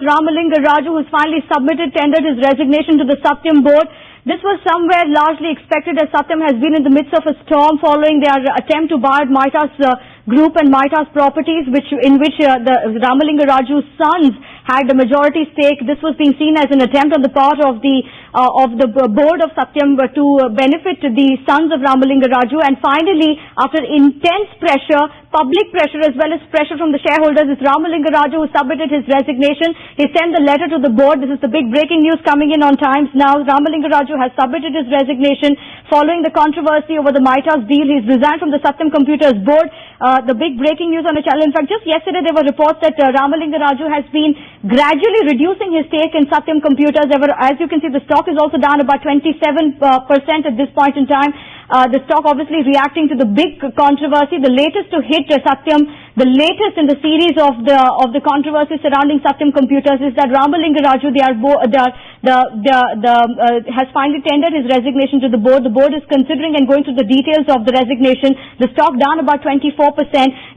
Ramalinga Raju, who's finally tendered his resignation to the Satyam board. This was somewhere largely expected, as Satyam has been in the midst of a storm following their attempt to buy Mitas Group and Mitas Properties, in which the Ramalinga Raju's sons had a majority stake. This was being seen as an attempt on the part of the board of Satyam to benefit the sons of Ramalinga Raju. And finally, after intense pressure, public pressure as well as pressure from the shareholders, it's Ramalinga Raju who submitted his resignation. He sent the letter to the board. This is the big breaking news coming in on Times now. Ramalinga Raju has submitted his resignation following the controversy over the Mitas deal. He's resigned from the Satyam Computers board. The big breaking news on the channel. In fact, just yesterday there were reports that Ramalinga Raju has been gradually reducing his stake in Satyam Computers. As you can see, the stock is also down about 27% at this point in time. The stock obviously reacting to the big controversy, the latest to hit Satyam, the latest in the series of the controversy surrounding Satyam Computers is that Ramalinga Raju has finally tendered his resignation to the board. The board is considering and going through the details of the resignation. The stock down about 24%.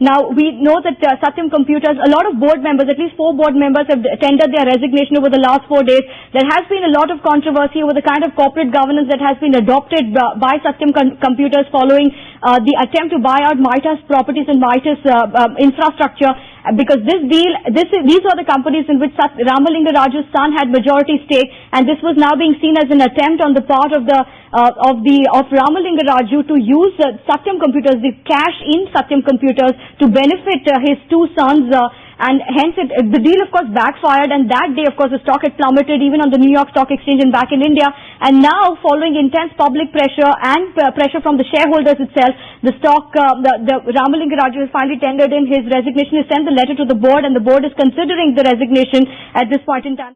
Now we know that Satyam Computers, a lot of board members, at least 4 board members, have tendered their resignation over the last 4 days. There has been a lot of controversy over the kind of corporate governance that has been adopted by Satyam Computers following the attempt to buy out Mitas Properties and Mitas Infrastructure, because these are the companies in which Ramalinga Raju's son had majority stake, and this was now being seen as an attempt on the part of Ramalinga Raju to use Satyam Computers, the cash in Satyam Computers, to benefit his 2 sons. And hence the deal of course backfired, and that day of course the stock had plummeted even on the New York Stock Exchange and back in India. And now, following intense public pressure and pressure from the shareholders itself, the stock, the Ramalinga Raju has finally tendered in his resignation. He sent the letter to the board, and the board is considering the resignation at this point in time.